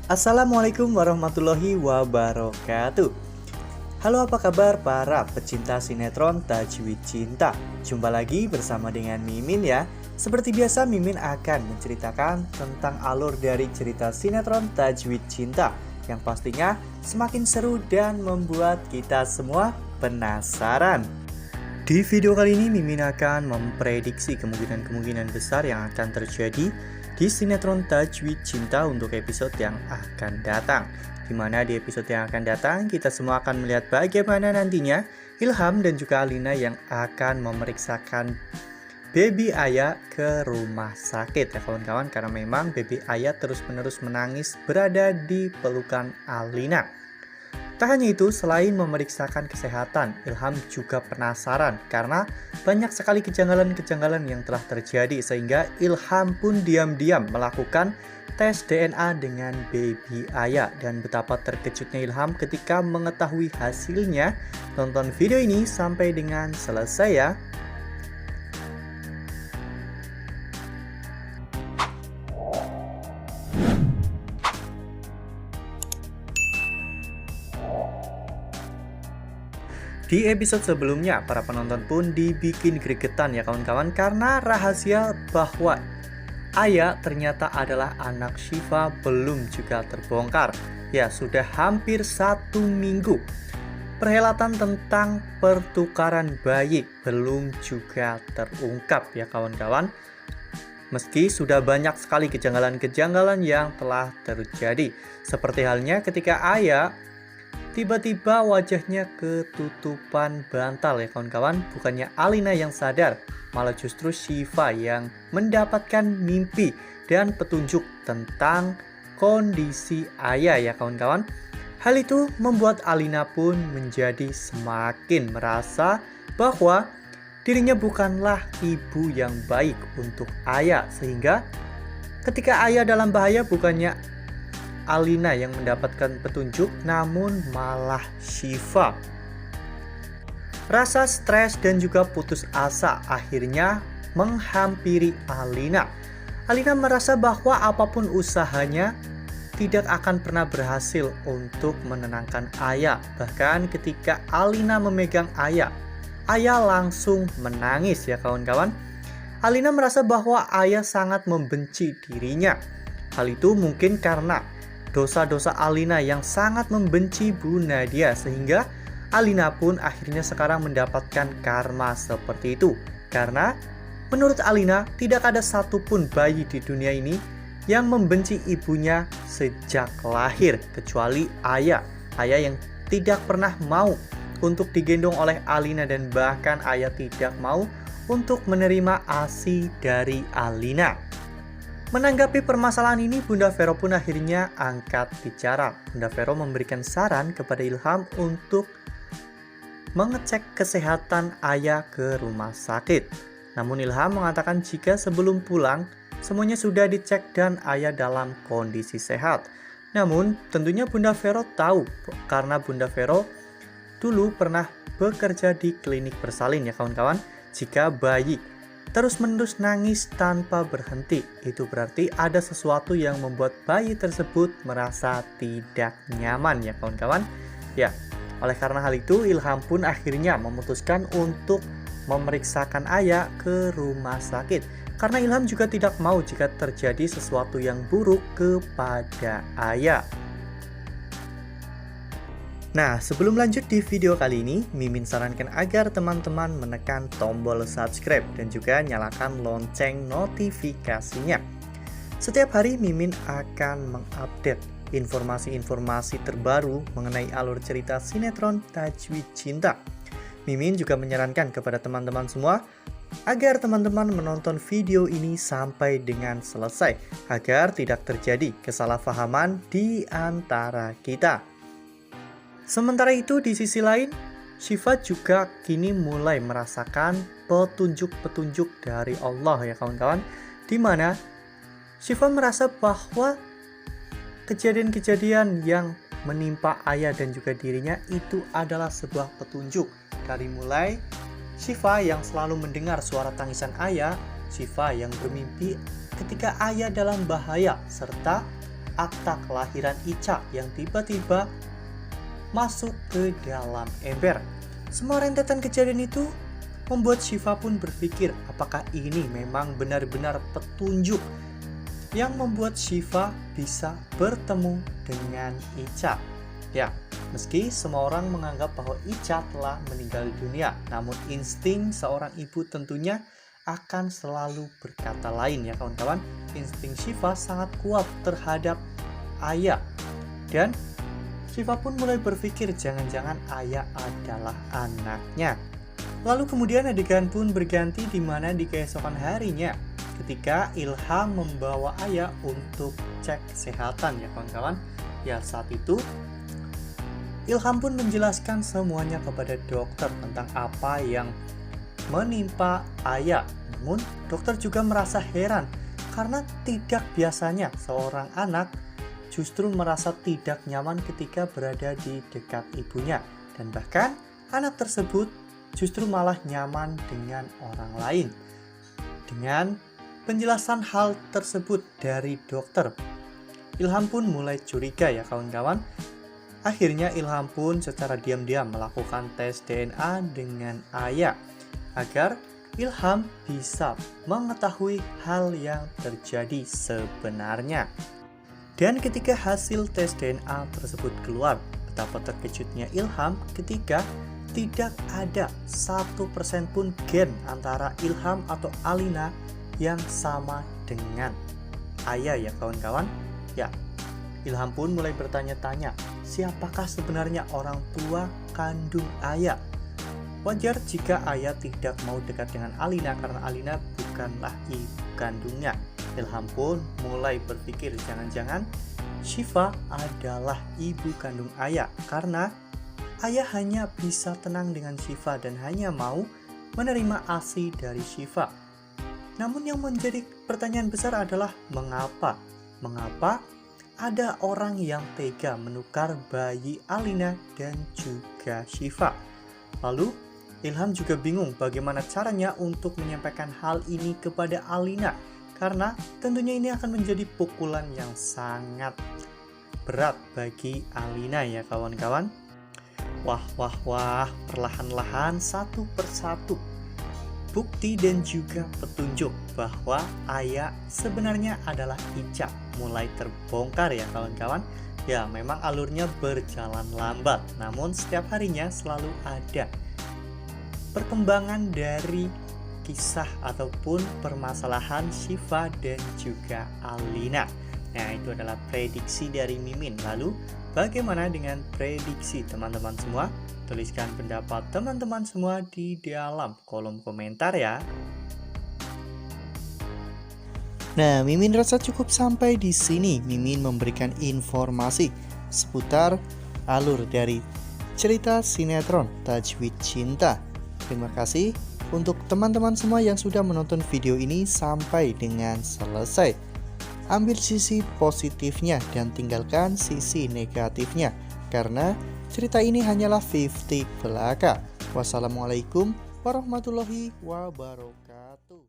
Assalamualaikum warahmatullahi wabarakatuh. Halo, apa kabar para pecinta sinetron Tajwid Cinta? Jumpa lagi bersama dengan Mimin ya. Seperti biasa, Mimin akan menceritakan tentang alur dari cerita sinetron Tajwid Cinta yang pastinya semakin seru dan membuat kita semua penasaran. Di video kali ini Mimin akan memprediksi kemungkinan-kemungkinan besar yang akan terjadi di sinetron Tajwid Cinta untuk episode yang akan datang. Dimana di episode yang akan datang kita semua akan melihat bagaimana nantinya Ilham dan juga Alina yang akan memeriksakan Baby Aya ke rumah sakit ya kawan-kawan. Karena memang Baby Aya terus-menerus menangis berada di pelukan Alina. Tak hanya itu, selain memeriksakan kesehatan, Ilham juga penasaran karena banyak sekali kejanggalan-kejanggalan yang telah terjadi sehingga Ilham pun diam-diam melakukan tes DNA dengan Baby Aya. Dan betapa terkejutnya Ilham ketika mengetahui hasilnya. Tonton video ini sampai dengan selesai ya. Di episode sebelumnya, para penonton pun dibikin gregetan ya kawan-kawan karena rahasia bahwa Aya ternyata adalah anak Syifa belum juga terbongkar. Ya, sudah hampir 1 minggu. Perhelatan tentang pertukaran bayi belum juga terungkap ya kawan-kawan. Meski sudah banyak sekali kejanggalan-kejanggalan yang telah terjadi. Seperti halnya ketika Aya tiba-tiba wajahnya ketutupan bantal ya kawan-kawan. Bukannya Alina yang sadar, malah justru Syifa yang mendapatkan mimpi dan petunjuk tentang kondisi Aya ya kawan-kawan. Hal itu membuat Alina pun menjadi semakin merasa bahwa dirinya bukanlah ibu yang baik untuk Aya. Sehingga ketika Aya dalam bahaya bukannya Alina yang mendapatkan petunjuk, namun malah Syifa. Rasa stres dan juga putus asa akhirnya menghampiri Alina. Alina merasa bahwa apapun usahanya tidak akan pernah berhasil untuk menenangkan Aya. Bahkan ketika Alina memegang Aya langsung menangis ya kawan-kawan. Alina merasa bahwa Aya sangat membenci dirinya. Hal itu mungkin karena dosa-dosa Alina yang sangat membenci Bu Nadia, sehingga Alina pun akhirnya sekarang mendapatkan karma seperti itu. Karena menurut Alina tidak ada satupun bayi di dunia ini yang membenci ibunya sejak lahir kecuali Aya. Aya yang tidak pernah mau untuk digendong oleh Alina dan bahkan Aya tidak mau untuk menerima ASI dari Alina. Menanggapi permasalahan ini, Bunda Vero pun akhirnya angkat bicara. Bunda Vero memberikan saran kepada Ilham untuk mengecek kesehatan Aya ke rumah sakit. Namun Ilham mengatakan jika sebelum pulang, semuanya sudah dicek dan Aya dalam kondisi sehat. Namun tentunya Bunda Vero tahu karena Bunda Vero dulu pernah bekerja di klinik bersalin ya kawan-kawan. Jika bayi terus-menerus nangis tanpa berhenti, itu berarti ada sesuatu yang membuat bayi tersebut merasa tidak nyaman ya kawan-kawan. Ya, oleh karena hal itu Ilham pun akhirnya memutuskan untuk memeriksakan Aya ke rumah sakit. Karena Ilham juga tidak mau jika terjadi sesuatu yang buruk kepada Aya. Nah, sebelum lanjut di video kali ini, Mimin sarankan agar teman-teman menekan tombol subscribe dan juga nyalakan lonceng notifikasinya. Setiap hari Mimin akan mengupdate informasi-informasi terbaru mengenai alur cerita sinetron Tajwid Cinta. Mimin juga menyarankan kepada teman-teman semua agar teman-teman menonton video ini sampai dengan selesai agar tidak terjadi kesalahpahaman di antara kita. Sementara itu di sisi lain, Syifa juga kini mulai merasakan petunjuk-petunjuk dari Allah ya kawan-kawan. Dimana Syifa merasa bahwa kejadian-kejadian yang menimpa Aya dan juga dirinya itu adalah sebuah petunjuk. Dari mulai Syifa yang selalu mendengar suara tangisan Aya, Syifa yang bermimpi ketika Aya dalam bahaya, serta akta kelahiran Ica yang tiba-tiba masuk ke dalam ember. Semua rentetan kejadian itu membuat Syifa pun berpikir apakah ini memang benar-benar petunjuk yang membuat Syifa bisa bertemu dengan Ica. Ya, meski semua orang menganggap bahwa Ica telah meninggal dunia, namun insting seorang ibu tentunya akan selalu berkata lain ya kawan-kawan. Insting Syifa sangat kuat terhadap ayah, dan Syifa pun mulai berpikir jangan-jangan ayah adalah anaknya. Lalu kemudian adegan pun berganti di mana di keesokan harinya ketika Ilham membawa ayah untuk cek kesehatan ya kawan-kawan. Ya, saat itu Ilham pun menjelaskan semuanya kepada dokter tentang apa yang menimpa ayah. Namun dokter juga merasa heran karena tidak biasanya seorang anak justru merasa tidak nyaman ketika berada di dekat ibunya, dan bahkan anak tersebut justru malah nyaman dengan orang lain. Dengan penjelasan hal tersebut dari dokter, Ilham pun mulai curiga ya kawan-kawan. Akhirnya Ilham pun secara diam-diam melakukan tes DNA dengan ayah agar Ilham bisa mengetahui hal yang terjadi sebenarnya. Dan ketika hasil tes DNA tersebut keluar, betapa terkejutnya Ilham ketika tidak ada 1% pun gen antara Ilham atau Alina yang sama dengan ayah ya kawan-kawan. Ya, Ilham pun mulai bertanya-tanya, siapakah sebenarnya orang tua kandung ayah? Wajar jika ayah tidak mau dekat dengan Alina karena Alina bukanlah ibu kandungnya. Ilham pun mulai berpikir jangan-jangan Syifa adalah ibu kandung ayah karena ayah hanya bisa tenang dengan Syifa dan hanya mau menerima ASI dari Syifa. Namun yang menjadi pertanyaan besar adalah mengapa? Mengapa ada orang yang tega menukar bayi Alina dan juga Syifa? Lalu Ilham juga bingung bagaimana caranya untuk menyampaikan hal ini kepada Alina, karena tentunya ini akan menjadi pukulan yang sangat berat bagi Alina ya kawan-kawan. Wah, perlahan-lahan satu persatu bukti dan juga petunjuk bahwa ayah sebenarnya adalah Ica mulai terbongkar ya kawan-kawan. Ya, memang alurnya berjalan lambat, namun setiap harinya selalu ada perkembangan dari kisah ataupun permasalahan Syifa dan juga Alina. Nah, itu adalah prediksi dari Mimin. Lalu bagaimana dengan prediksi teman-teman semua? Tuliskan pendapat teman-teman semua di dalam kolom komentar ya. Nah, Mimin rasa cukup sampai di sini. Mimin memberikan informasi seputar alur dari cerita sinetron Tajwid Cinta. Terima kasih untuk teman-teman semua yang sudah menonton video ini sampai dengan selesai. Ambil sisi positifnya dan tinggalkan sisi negatifnya, karena cerita ini hanyalah 50 belaka. Wassalamualaikum warahmatullahi wabarakatuh.